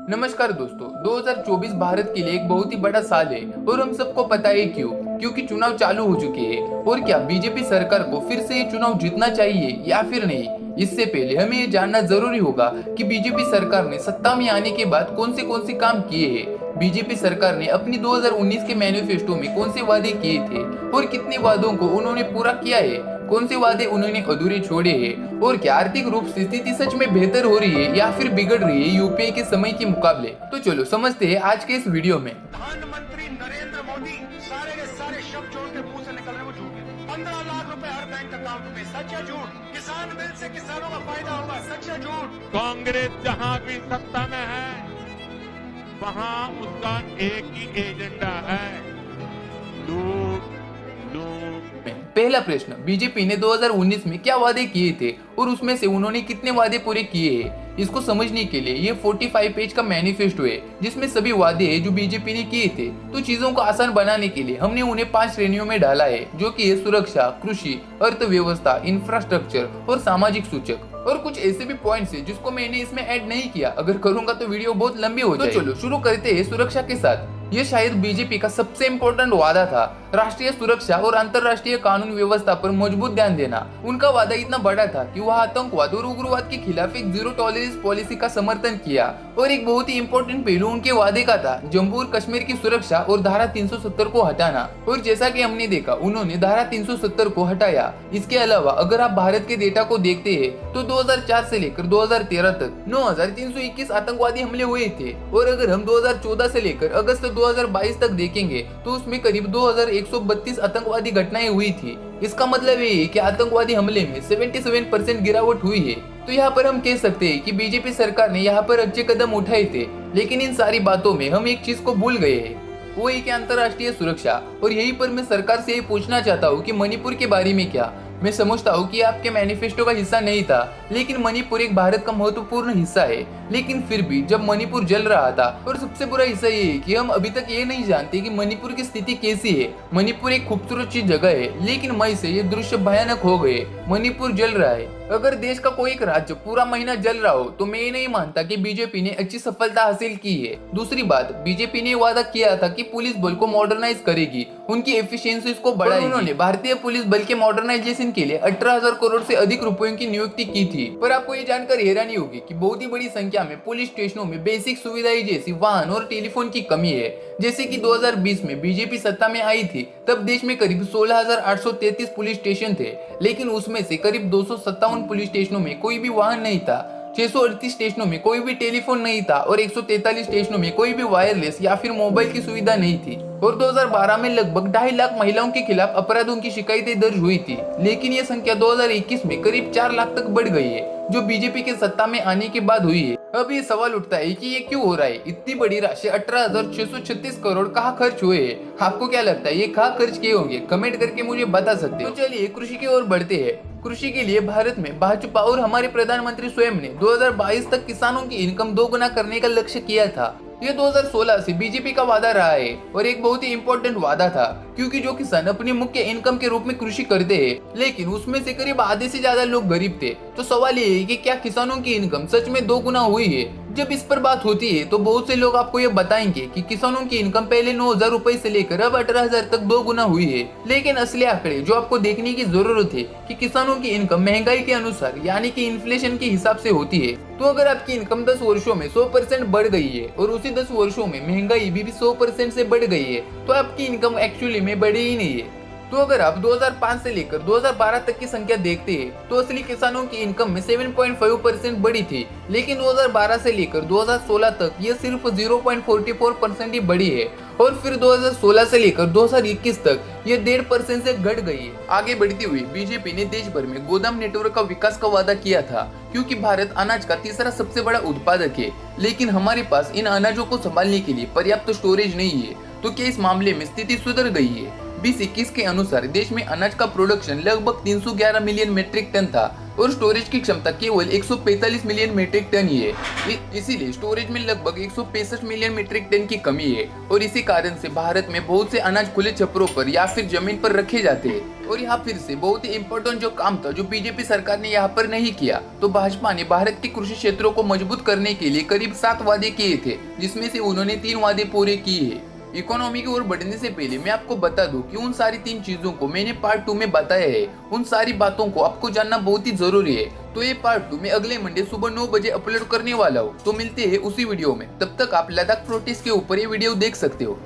नमस्कार दोस्तों, 2024 भारत के लिए एक बहुत ही बड़ा साल है और हम सबको पता है क्यों। क्योंकि चुनाव चालू हो चुके हैं और क्या बीजेपी सरकार को फिर से ये चुनाव जीतना चाहिए या फिर नहीं। इससे पहले हमें ये जानना जरूरी होगा कि बीजेपी सरकार ने सत्ता में आने के बाद कौन से काम किए हैं। बीजेपी सरकार ने अपनी 2019 के मैनिफेस्टो में कौन से वादे किए थे और कितने वादों को उन्होंने पूरा किया है, कौन से वादे उन्होंने अधूरे छोड़े हैं और क्या आर्थिक रूप से स्थिति सच में बेहतर हो रही है या फिर बिगड़ रही है यूपीए के समय के मुकाबले। तो चलो समझते हैं आज के इस वीडियो में। प्रधानमंत्री नरेंद्र मोदी सारे के सारे शब्द जो उनके मुंह से निकल रहे हैं वो झूठ है। 15 लाख रुपए हर बैंक अकाउंट में, सच है झूठ? किसान बिल से किसानों का फायदा होगा, सच है झूठ? कांग्रेस जहां भी सत्ता में है वहां उसका एक ही एजेंडा है, लूट लूट। पहला प्रश्न, बीजेपी ने 2019 में क्या वादे किए थे और उसमें से उन्होंने कितने वादे पूरे किए हैं। इसको समझने के लिए ये 45 पेज का मैनिफेस्टो है जिसमें सभी वादे हैं जो बीजेपी ने किए थे। तो चीजों को आसान बनाने के लिए हमने उन्हें 5 श्रेणियों में डाला है, जो कि है सुरक्षा, कृषि, अर्थव्यवस्था, इंफ्रास्ट्रक्चर और सामाजिक सूचक। और कुछ ऐसे भी पॉइंट्स है जिसको मैंने इसमें ऐड नहीं किया, अगर करूंगा तो वीडियो बहुत लंबी हो जाएगी। तो चलो शुरू करते हैं सुरक्षा के साथ। ये शायद बीजेपी का सबसे इम्पोर्टेंट वादा था, राष्ट्रीय सुरक्षा और अंतर्राष्ट्रीय कानून व्यवस्था पर मजबूत ध्यान देना। उनका वादा इतना बड़ा था कि वह आतंकवाद और उग्रवाद के खिलाफ एक जीरो टॉलरेंस पॉलिसी का समर्थन किया। और एक बहुत ही इम्पोर्टेंट पहलू उनके वादे का था जम्मू और कश्मीर की सुरक्षा और धारा 370 को हटाना। और जैसा कि हमने देखा, उन्होंने धारा 370 को हटाया। इसके अलावा अगर आप भारत के डेटा को देखते हैं तो 2004 से लेकर 2013 तक 9,321 आतंकवादी हमले हुए थे। और अगर हम 2014 से लेकर अगस्त 2022 तक देखेंगे तो उसमें करीब 2,132 आतंकवादी घटनाएं हुई थी। इसका मतलब ये है कि आतंकवादी हमले में 77% गिरावट हुई है। तो यहाँ पर हम कह सकते हैं कि बीजेपी सरकार ने यहाँ पर अच्छे कदम उठाए थे, लेकिन इन सारी बातों में हम एक चीज को भूल गए हैं, वो है कि अंतर्राष्ट्रीय सुरक्षा। और यहीं पर मैं सरकार से ये पूछना चाहता हूँ कि मणिपुर के बारे में क्या। मैं समझता हूँ कि आपके मैनिफेस्टो का हिस्सा नहीं था, लेकिन मणिपुर एक भारत का महत्वपूर्ण हिस्सा है। लेकिन फिर भी जब मणिपुर जल रहा था, और सबसे बुरा हिस्सा ये है कि हम अभी तक ये नहीं जानते कि मणिपुर की स्थिति कैसी है। मणिपुर एक खूबसूरत सी जगह है, लेकिन मई से ये दृश्य भयानक हो गए। मणिपुर जल रहा है। अगर देश का कोई एक राज्य पूरा महीना जल रहा हो तो मैं ये नहीं मानता कि बीजेपी ने अच्छी सफलता हासिल की है। दूसरी बात, बीजेपी ने वादा किया था कि पुलिस बल को मॉडर्नाइज करेगी, उनकी एफिशिएंसी को बढ़ाएगी। उन्होंने भारतीय पुलिस बल के मॉडर्नाइजेशन के लिए 18,000 करोड़ से अधिक रुपयों की नियुक्ति की थी। पर आपको ये जानकर हैरानी होगी कि बहुत ही बड़ी संख्या में पुलिस स्टेशनों में बेसिक सुविधाएं जैसी वाहन और टेलीफोन की कमी है। जैसे कि 2020 में बीजेपी सत्ता में आई थी, तब देश में करीब 16,833 पुलिस स्टेशन थे, लेकिन उसमें से करीब 257 पुलिस स्टेशनों में कोई भी वाहन नहीं था, 638 स्टेशनों में कोई भी टेलीफोन नहीं था और 143 स्टेशनों में कोई भी वायरलेस या फिर मोबाइल की सुविधा नहीं थी। और 2012 में लगभग 2.5 लाख महिलाओं के खिलाफ अपराधों की शिकायतें दर्ज हुई थी, लेकिन ये संख्या 2021 में करीब 4 लाख तक बढ़ गई है, जो बीजेपी के सत्ता में आने के बाद हुई है। अब ये सवाल उठता है कि ये क्यों हो रहा है? इतनी बड़ी राशि 18,636 करोड़ कहाँ खर्च हुए हैं? आपको क्या लगता है ये कहाँ खर्च किए होंगे? कमेंट करके मुझे बता सकते हो। तो चलिए कृषि की ओर बढ़ते हैं। कृषि के लिए भारत में भाजपा और हमारे प्रधानमंत्री स्वयं ने 2022 तक किसानों की इनकम दोगुना करने का लक्ष्य किया था। ये 2016 से बीजेपी का वादा रहा है और एक बहुत ही इम्पोर्टेंट वादा था, क्योंकि जो किसान अपनी मुख्य इनकम के रूप में कृषि करते हैं, लेकिन उसमें से करीब आधे से ज्यादा लोग गरीब थे। तो सवाल ये है कि क्या किसानों की इनकम सच में 2 गुना हुई है? जब इस पर बात होती है तो बहुत से लोग आपको ये बताएंगे कि किसानों की इनकम पहले 9,000 रुपए से लेकर अब 18,000 तक 2 गुना हुई है। लेकिन असली आंकड़े जो आपको देखने की जरूरत है कि किसानों की इनकम महंगाई के अनुसार यानी कि इन्फ्लेशन के हिसाब से होती है। तो अगर आपकी इनकम 10 वर्षों में 100% बढ़ गई है और उसी 10 वर्षों में महंगाई भी 100% से बढ़ गई है, तो आपकी इनकम एक्चुअली में बढ़ी ही नहीं है। तो अगर आप 2005 से लेकर 2012 तक की संख्या देखते हैं तो असली किसानों की इनकम में 7.5% बढ़ी थी, लेकिन 2012 से लेकर 2016 तक ये सिर्फ 0.44% ही बढ़ी है। और फिर 2016 से लेकर 2021 तक ये 1.5% से घट गई है। आगे बढ़ती हुई बीजेपी ने देश भर में गोदाम नेटवर्क का विकास का वादा किया था, क्योंकि भारत अनाज का तीसरा सबसे बड़ा उत्पादक है, लेकिन हमारे पास इन अनाजों को संभालने के लिए पर्याप्त स्टोरेज नहीं है। तो क्या इस मामले में स्थिति सुधर गई है? 2021 के अनुसार देश में अनाज का प्रोडक्शन लगभग 311 मिलियन मेट्रिक टन था, और स्टोरेज की क्षमता केवल 145 मिलियन मीट्रिक टन ही है। इसीलिए स्टोरेज में लगभग 165 मिलियन मीट्रिक टन की कमी है और इसी कारण से भारत में बहुत से अनाज खुले छप्परों पर या फिर जमीन पर रखे जाते हैं। और यहाँ फिर से बहुत ही इम्पोर्टेंट जो काम था जो बीजेपी सरकार ने यहाँ पर नहीं किया, तो भाजपा ने भारत के कृषि क्षेत्रों को मजबूत करने के लिए करीब 7 वादे किए थे, जिसमें से उन्होंने 3 वादे पूरे किए हैं। इकोनॉमी की ओर बढ़ने से पहले मैं आपको बता दूं कि उन सारी 3 चीजों को मैंने पार्ट 2 में बताया है। उन सारी बातों को आपको जानना बहुत ही जरूरी है। तो ये पार्ट 2 मैं अगले मंडे सुबह 9 बजे अपलोड करने वाला हूँ। तो मिलते हैं उसी वीडियो में, तब तक आप लद्दाख प्रोटेस्ट के ऊपर ये वीडियो देख सकते हो।